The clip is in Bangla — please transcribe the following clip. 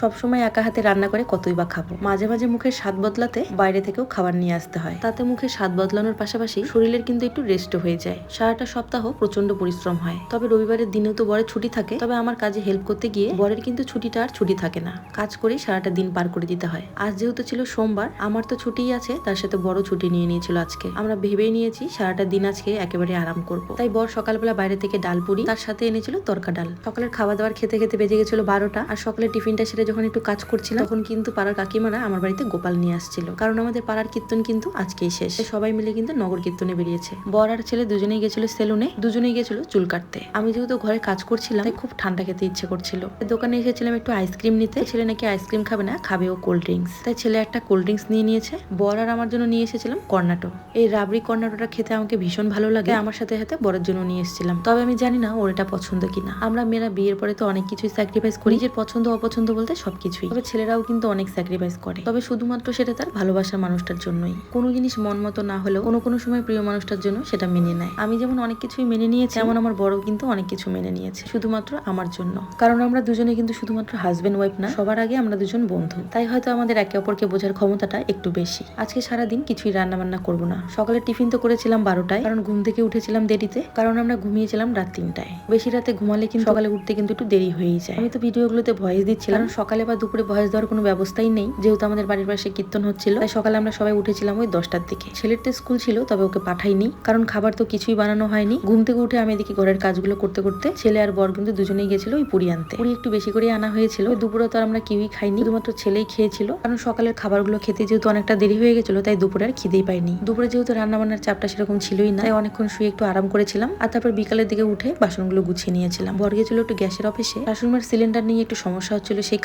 সবসময় একা হাতে রান্না করে কতই বা খাবো। মাঝে মাঝে মুখের স্বাদ বদলাতে বাইরে থেকেও খাবার নিয়ে আসতে হয়। তাতে মুখের স্বাদ বদলানোর পাশাপাশি শরীরের কিন্তু একটু রেস্ট হয়ে যায়। সারাটা সপ্তাহ প্রচন্ড পরিশ্রম হয়। তবে রবিবারের দিনেও তো বরের ছুটি থাকে। তবে আমার কাজে হেল্প করতে গিয়ে বরের কিন্তু ছুটিটা আর ছুটি থাকে না। কাজ করেই সারাটা দিন পার করে দিতে হয়। আজ যেহেতু ছিল সোমবার, আমার তো ছুটিই আছে, তার সাথে বড় ছুটি নিয়ে নিয়েছিল আজকে। আমরা ভেবেই নিয়েছি সারাটা দিন আজকে একেবারে আরাম করব। তাই বর সকালবেলা বাইরে থেকে ডাল পুরি, তার সাথে এনেছিল তরকা ডাল। সকালের খাওয়া দাওয়ার খেতে খেতে বেজে গেছিল 12টা। আর সকালের টিফিনটা সেরে যখন একটু কাজ করছিলাম, তখন কিন্তু পাড়ার কাকিমারা আমার বাড়িতে গোপাল নিয়ে আসছিল। কারণ আমাদের পাড়ার কীর্তন কিন্তু আজকেই শেষ। সবাই মিলে কিন্তু নগর কীর্তনে বেরিয়েছে। বর আর ছেলে দুজনেই গেছিল সেলুনে, দুজনেই গেছিল চুল কাটতে। আমি যেহেতু ঘরে কাজ করছিলাম, তাই খুব ঠান্ডা খেতে ইচ্ছে করছিল। দোকানে এসেছিলাম একটু আইসক্রিম নিতে। ছেলে নাকি আইসক্রিম খাবে না, খাবে ও কোল্ড ড্রিঙ্কস। তাই ছেলে একটা কোল্ড ড্রিঙ্কস নিয়ে নিয়েছে। বর আর আমার জন্য নিয়ে এসেছিলাম কর্নাটো। এই রাবড়ি কর্নাটোটা খেতে আমাকে ভীষণ ভালো লাগে। আমার সাথে সাথে বরের জন্য নিয়ে এসেছিলাম। তবে আমি জানি না ওর এটা পছন্দ কিনা। আমরা মেয়েরা বিয়ের পরে তো অনেক কিছুই স্যাক্রিফাইস করি, নিজের পছন্দ অপছন্দ বলতে সবকিছুই। তবে ছেলেরাও কিন্তু অনেক স্যাক্রিফাইস করে, তবে শুধুমাত্র সেটা তার ভালোবাসার মানুষটার জন্যই। কোনো জিনিস মন মতো না হলেও কোনো সময় প্রিয় মানুষটার জন্য সেটা মেনে নেয়। আমি যেমন অনেক কিছুই মেনে নিয়েছি, তেমন আমার বড় কিন্তু অনেক কিছু মেনে নিয়েছে, শুধুমাত্র আমার জন্য। কারণ আমরা দুজনে কিন্তু শুধুমাত্র হাজবেন্ড ওয়াইফ না, সবার আগে আমরা দুজন বন্ধু। তাই হয়তো আমাদের একে অপরকে বোঝার ক্ষমতাটা একটু বেশি। আজকে সারাদিন কিছুই রান্না বান্না করবো না। সকালে টিফিন তো করেছিলাম 12টায়, কারণ ঘুম থেকে উঠেছিলাম দেরিতে। কারণ আমরা ঘুমিয়েছিলাম রাত 3টায়। বেশি রাতে ঘুমালে কিন্তু সকালে উঠতে কিন্তু একটু দেরি হয়েই যায়। আমি তো ভিডিওগুলোতে ভয়েস দিচ্ছিলাম, সকালে বা দুপুরে ভয়েস দেওয়ার কোনো ব্যবস্থাই নেই, যেহেতু আমাদের বাড়ির পাশে কীর্তন হচ্ছিল। তাই সকালে আমরা সবাই উঠেছিলাম ওই 10টার দিকে। ছেলের তো স্কুল ছিল, তবে ওকে পাঠাইনি, কারণ খাবার তো কিছুই বানানো হয়নি। ঘুম থেকে উঠে আমি এদিকে ঘরের কাজগুলো করতে করতে ছেলে আর বর কিন্তু দুজনেই গেছিল ওই পুরি আনতে। পুরি একটু বেশি করে আনা হয়েছিল। দুপুরে তো আর আমরা কেউই খাইনি, শুধুমাত্র ছেলেই খেয়েছিল। কারণ সকালের খাবারগুলো খেতে যেহেতু অনেকটা দেরি হয়ে গেছিল, তাই দুপুরে আর খিদেই পাইনি। দুপুরে যেহেতু রান্না বান্নার চাপটা সেরকম ছিলই না, তাই অনেকক্ষণ শুয়ে একটু আরাম করেছিলাম। আর তারপর বিকালের দিকে উঠে বাসনগুলো গুছিয়ে নিয়েছিলাম। বর গেছিল একটু গ্যাসের অফিসে। শাশুড়িমার সিলিন্ডার নিয়ে একটু সমস্যা হচ্ছিল, সেই